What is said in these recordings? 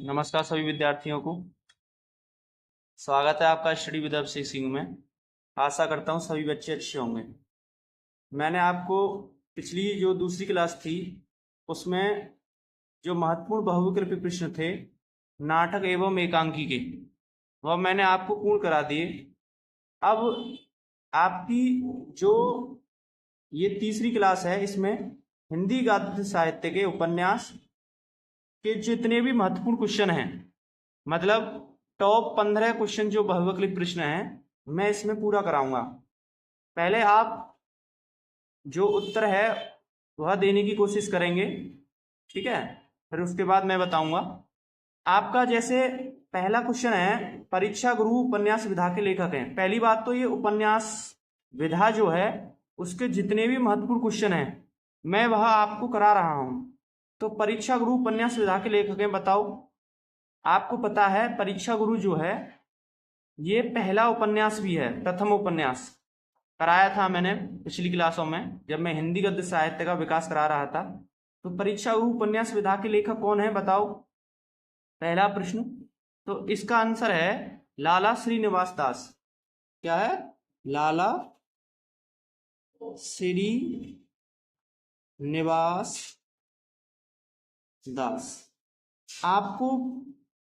नमस्कार सभी विद्यार्थियों को। स्वागत है आपका स्टडी विद अभिषेक सिंह में। आशा करता हूँ सभी बच्चे अच्छे होंगे। मैंने आपको पिछली जो दूसरी क्लास थी उसमें जो महत्वपूर्ण बहुविकल्पी प्रश्न थे नाटक एवं एकांकी के, वह मैंने आपको पूर्ण करा दिए। अब आपकी जो ये तीसरी क्लास है इसमें हिंदी गद्य साहित्य के उपन्यास के जितने भी महत्वपूर्ण क्वेश्चन हैं, मतलब टॉप 15 क्वेश्चन जो बहुविकल्पी प्रश्न हैं, मैं इसमें पूरा कराऊंगा। पहले आप जो उत्तर है वह देने की कोशिश करेंगे, ठीक है। फिर उसके बाद मैं बताऊंगा आपका। जैसे पहला क्वेश्चन है, परीक्षा गुरु उपन्यास विधा के लेखक हैं। पहली बात तो ये उपन्यास विधा जो है उसके जितने भी महत्वपूर्ण क्वेश्चन हैं मैं वह आपको करा रहा हूं। तो परीक्षा गुरु उपन्यास विधा के लेखक हैं, बताओ। आपको पता है परीक्षा गुरु जो है ये पहला उपन्यास भी है, प्रथम उपन्यास कराया था मैंने पिछली क्लासों में जब मैं हिंदी गद्य साहित्य का विकास करा रहा था। तो परीक्षा गुरु उपन्यास विधा के लेखक कौन है बताओ, पहला प्रश्न। तो इसका आंसर है लाला श्रीनिवास दास। क्या है? लाला श्रीनिवास दास। आपको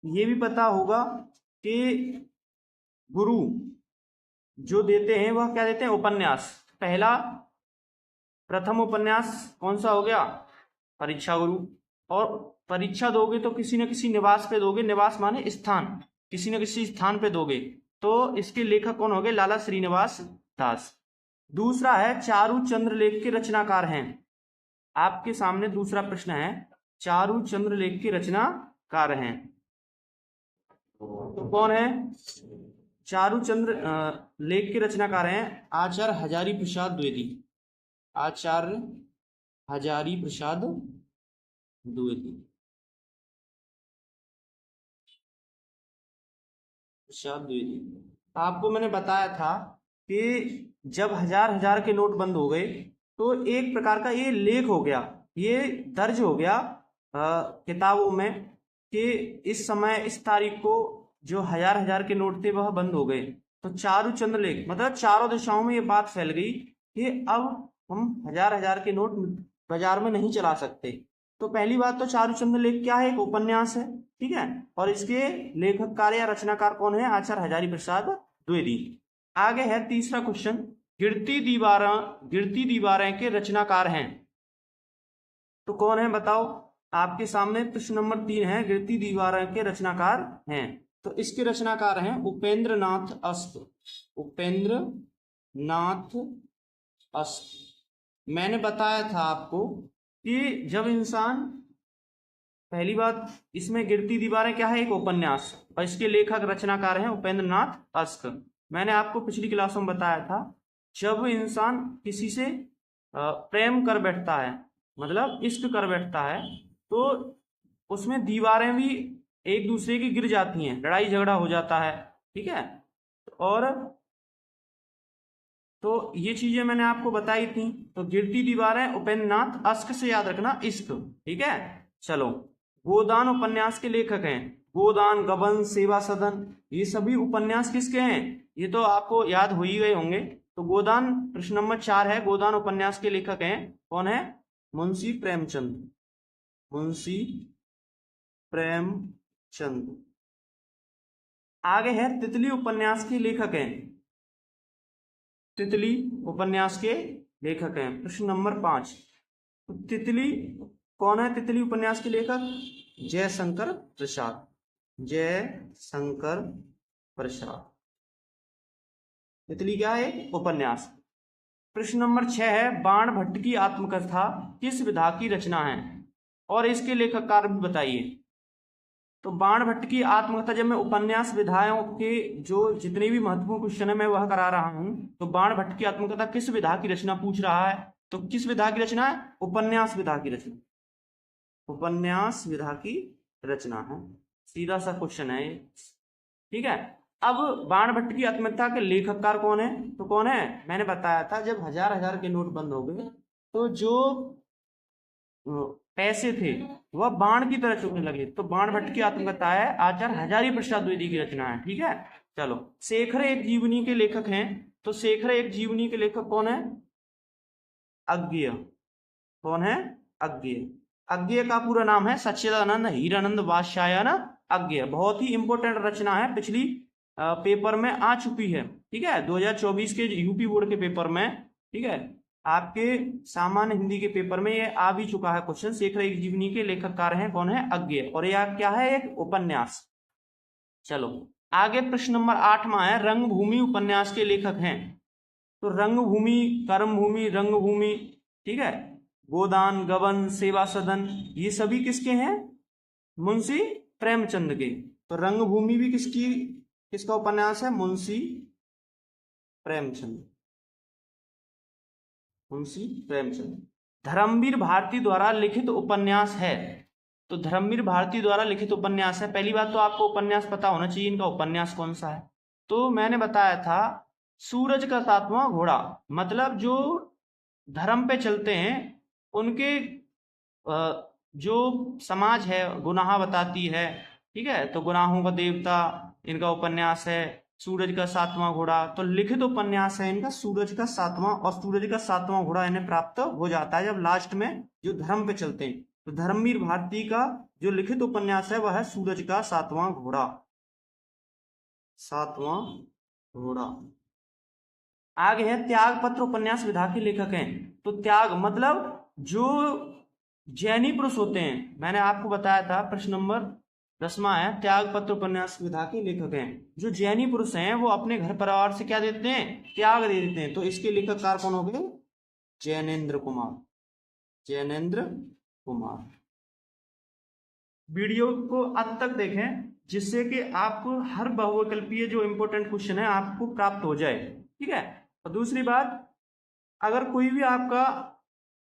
ये भी पता होगा कि गुरु जो देते हैं वह क्या देते हैं? उपन्यास। पहला प्रथम उपन्यास कौन सा हो गया? परीक्षा गुरु। और परीक्षा दोगे तो किसी न किसी निवास पे दोगे, निवास माने स्थान, किसी न किसी स्थान पे दोगे। तो इसके लेखक कौन हो गए? लाला श्रीनिवास दास। दूसरा है चारु चंद्रलेख के रचनाकार हैं। आपके सामने दूसरा प्रश्न है, चारु चंद्रलेख के रचनाकार हैं तो कौन है? चारुचंद्र लेख के रचनाकार हैं आचार्य हजारी प्रसाद द्विवेदी। आचार्य हजारी प्रसाद द्विवेदी। आपको मैंने बताया था कि जब हजार के नोट बंद हो गए तो एक प्रकार का ये लेख हो गया, ये दर्ज हो गया किताबों में कि इस समय इस तारीख को जो हजार के नोट थे वह बंद हो गए। तो चारुचंद्र लेख मतलब चारों दिशाओं में ये बात फैल गई कि अब हम हजार के नोट बाजार में नहीं चला सकते। तो पहली बात तो चारुचंद्र लेख क्या है? एक उपन्यास है, ठीक है। और इसके लेखककार या रचनाकार कौन है? आचार्य हजारी प्रसाद द्विवेदी। आगे है तीसरा क्वेश्चन, गिरती दीवारें के रचनाकार हैं तो कौन है बताओ। आपके सामने प्रश्न नंबर 3 है, गिरती दीवारें के रचनाकार हैं। तो इसके रचनाकार हैं उपेंद्र नाथ अस्त। उपेंद्र नाथ अस्त। मैंने बताया था आपको कि जब इंसान, पहली बात इसमें गिरती दीवारें क्या है? एक उपन्यास, और इसके लेखक रचनाकार हैं उपेंद्र नाथ अस्त। मैंने आपको पिछली क्लासों में बताया था जब इंसान किसी से प्रेम कर बैठता है, मतलब इश्क कर बैठता है, तो उसमें दीवारें भी एक दूसरे की गिर जाती हैं, लड़ाई झगड़ा हो जाता है, ठीक है। और तो ये चीजें मैंने आपको बताई थी। तो गिरती दीवारें उपेंद्र नाथ अस्त से याद रखना, इश्क, ठीक है। चलो, गोदान उपन्यास के लेखक हैं। गोदान, गबन, सेवा सदन, ये सभी उपन्यास किसके हैं? ये तो आपको याद हो ही गए होंगे। तो गोदान प्रश्न नंबर 4 है, गोदान उपन्यास के लेखक हैं कौन है? मुंशी प्रेमचंद। मुंशी प्रेमचंद। आगे है तितली उपन्यास के लेखक हैं। तितली उपन्यास के लेखक हैं प्रश्न नंबर 5। तो तितली कौन है? तितली उपन्यास के लेखक जयशंकर प्रसाद। जयशंकर प्रसाद। तितली क्या है? उपन्यास। प्रश्न नंबर 6 है, बाण भट्ट की आत्मकथा किस विधा की रचना है और इसके लेखककार भी बताइए। तो बाण भट्ट की आत्मकथा, जब मैं उपन्यास विधाओं के जो जितने भी महत्वपूर्ण क्वेश्चन है मैं वह करा रहा हूं, तो बाण भट्ट की आत्मकथा किस विधा की रचना पूछ रहा है। तो किस विधा की रचना है? उपन्यास विधा की रचना। उपन्यास विधा की रचना है, सीधा सा क्वेश्चन है ये, ठीक है। अब बाण भट्ट की आत्मकथा के लेखककार कौन है? तो कौन है? मैंने बताया था जब हजार के नोट बंद हो गए तो जो पैसे थे वह बाण की तरह चुभने लगे। तो बाण भट्ट की आत्मकथा है, आचार्य हजारी प्रसाद द्विवेदी की रचना है। ठीक है, चलो। शेखर एक जीवनी के लेखक हैं, तो शेखर एक जीवनी के लेखक कौन है? अज्ञेय। कौन है? अज्ञेय। अज्ञेय का पूरा नाम है सच्चिदानंद हीरानंद वात्स्यायन अज्ञेय। बहुत ही इंपॉर्टेंट रचना है, पिछली पेपर में आ चुकी है। ठीक है, 2024 के यूपी बोर्ड के पेपर में, ठीक है, आपके सामान्य हिंदी के पेपर में ये आ भी चुका है क्वेश्चन। शेखर एक जीवनी के लेखककार हैं कौन है? अज्ञेय। और यह क्या है? एक उपन्यास। चलो आगे प्रश्न नंबर 8 में है रंगभूमि उपन्यास के लेखक हैं। तो रंगभूमि, कर्मभूमि, रंगभूमि, ठीक है, गोदान, गबन, सेवा सदन, ये सभी किसके हैं? मुंशी प्रेमचंद के। तो रंगभूमि भी किसका उपन्यास है? मुंशी प्रेमचंद। मुंशी प्रेमचंद। धर्मवीर भारती द्वारा लिखित उपन्यास है। तो धर्मवीर भारती द्वारा लिखित उपन्यास है। पहली बात तो आपको उपन्यास पता होना चाहिए, इनका उपन्यास कौन सा है। तो मैंने बताया था सूरज का 7वां घोड़ा, मतलब जो धर्म पे चलते हैं उनके जो समाज है गुनाह बताती है। ठीक है, तो गुनाहों का देवता इनका उपन्यास है सूरज का 7वां घोड़ा। तो लिखित उपन्यास है इनका सूरज का 7वां, और सूरज का 7वां घोड़ा इन्हें प्राप्त हो जाता है जब लास्ट में जो धर्म पे चलते हैं। तो धर्मवीर भारती का जो लिखित उपन्यास है वह है सूरज का 7वां घोड़ा। 7वां घोड़ा। आगे है त्याग पत्र उपन्यास विधा के लेखक हैं। तो त्याग मतलब जो जैनी पुरुष होते हैं, मैंने आपको बताया था प्रश्न नंबर 10वां है त्याग पत्र उपन्यास विधा के लेखक हैं। जो जैनी पुरुष हैं वो अपने घर परिवार से क्या देते हैं? त्याग दे देते हैं। तो इसके लेखककार कौन हो गए? जैनेन्द्र कुमार। जैनेन्द्र कुमार। वीडियो को अंत तक देखें जिससे कि आपको हर बहुविकल्पीय जो इंपॉर्टेंट क्वेश्चन है आपको प्राप्त हो जाए। ठीक है, और दूसरी बात, अगर कोई भी आपका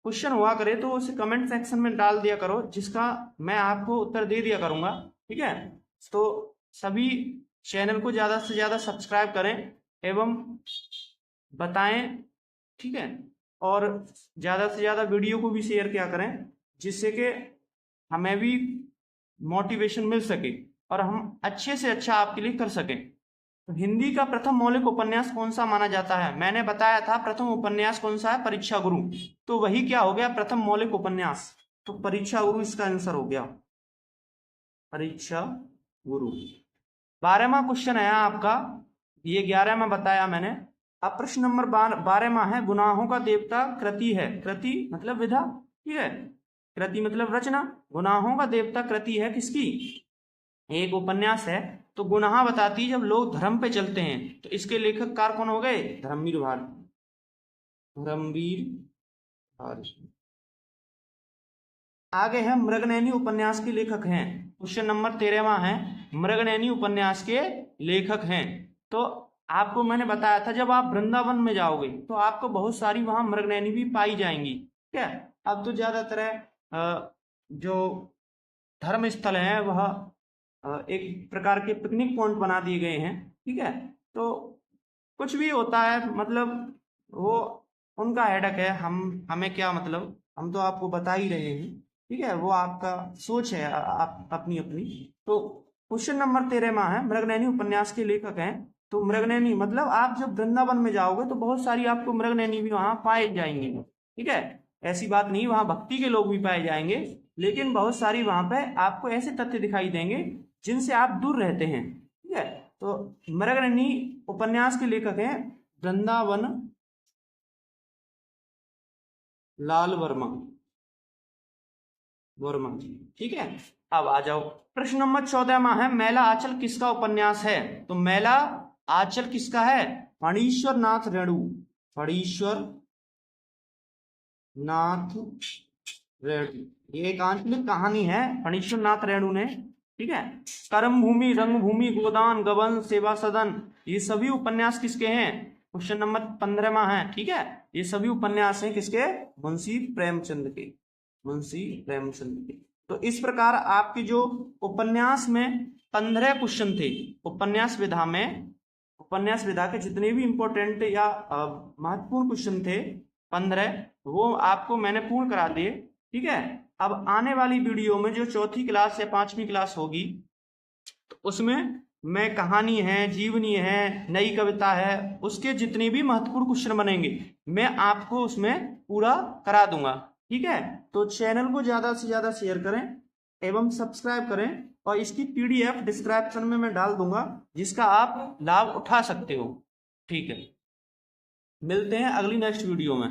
क्वेश्चन हुआ करे तो उसे कमेंट सेक्शन में डाल दिया करो, जिसका मैं आपको उत्तर दे दिया करूंगा। ठीक है, तो सभी चैनल को ज्यादा से ज्यादा सब्सक्राइब करें एवं बताएं। ठीक है, और ज्यादा से ज्यादा वीडियो को भी शेयर किया करें, जिससे कि हमें भी मोटिवेशन मिल सके और हम अच्छे से अच्छा आपके लिए कर सकें। तो हिंदी का प्रथम मौलिक उपन्यास कौन सा माना जाता है? मैंने बताया था प्रथम उपन्यास कौन सा है? परीक्षा गुरु। तो वही क्या हो गया? प्रथम मौलिक उपन्यास। तो परीक्षा गुरु इसका आंसर हो गया, परीक्षा गुरु। 12वां क्वेश्चन है आपका, ये 11 में बताया मैंने। अब प्रश्न नंबर 12वां है गुनाहों का देवता कृति है। कृति मतलब विधा। ठीक है, कृति मतलब रचना। गुनाहों का देवता कृति है किसकी? एक उपन्यास है। तो गुनाह बताती है जब लोग धर्म पे चलते हैं। तो इसके लेखककार कौन हो गए? धर्मवीर भारती। धर्मवीर भारती। आगे है मृगनयनी उपन्यास के लेखक हैं। क्वेश्चन नंबर 13वां है मृगनयनी उपन्यास के लेखक हैं। तो आपको मैंने बताया था जब आप वृंदावन में जाओगे तो आपको बहुत सारी वहां मृगनयनी भी पाई जाएंगी। ठीक है, अब तो ज्यादातर जो धर्म स्थल है वह एक प्रकार के पिकनिक पॉइंट बना दिए गए हैं। ठीक है, तो कुछ भी होता है, मतलब वो उनका हेडक है, हमें क्या मतलब, हम तो आपको बता ही रहे हैं। ठीक है, वो आपका सोच है, आप अपनी अपनी। तो क्वेश्चन नंबर 13वां है मृगनयनी उपन्यास के लेखक हैं। तो मृगनयनी मतलब आप जब वृंदावन में जाओगे तो बहुत सारी आपको मृगनयनी भी वहां पाए जाएंगे। ठीक है, ऐसी बात नहीं, वहां भक्ति के लोग भी पाए जाएंगे, लेकिन बहुत सारी वहां पे आपको ऐसे तथ्य दिखाई देंगे जिनसे आप दूर रहते हैं। ठीक है, तो मृगनयनी उपन्यास के लेखक हैं वृंदावन लाल वर्मा। वर्मा जी। ठीक है, अब आ जाओ प्रश्न नंबर 14वां है मैला आंचल किसका उपन्यास है? तो मैला आंचल किसका है? फणीश्वर नाथ रेणु। फणीश्वर नाथ रेणु। ये एक आंचलिक कहानी है फणीश्वर नाथ रेणु ने। ठीक है, कर्मभूमि, रंगभूमि, गोदान, गबन, सेवा सदन, ये सभी उपन्यास किसके हैं? क्वेश्चन नंबर 15वां है। ठीक है, ये सभी उपन्यास हैं किसके? मुंशी प्रेमचंद के। मुंशी प्रेमचंद के। तो इस प्रकार आपकी जो उपन्यास में 15 क्वेश्चन थे, उपन्यास विधा में, उपन्यास विधा के जितने भी इंपॉर्टेंट या महत्वपूर्ण क्वेश्चन थे 15, वो आपको मैंने पूर्ण करा दिए। ठीक है, अब आने वाली वीडियो में जो चौथी क्लास या पांचवी क्लास होगी तो उसमें मैं कहानी है, जीवनी है, नई कविता है, उसके जितने भी महत्वपूर्ण क्वेश्चन बनेंगे मैं आपको उसमें पूरा करा दूंगा। ठीक है, तो चैनल को ज्यादा से ज्यादा शेयर करें एवं सब्सक्राइब करें, और इसकी पीडीएफ डिस्क्रिप्शन में मैं डाल दूंगा जिसका आप लाभ उठा सकते हो। ठीक है, मिलते हैं अगली नेक्स्ट वीडियो में।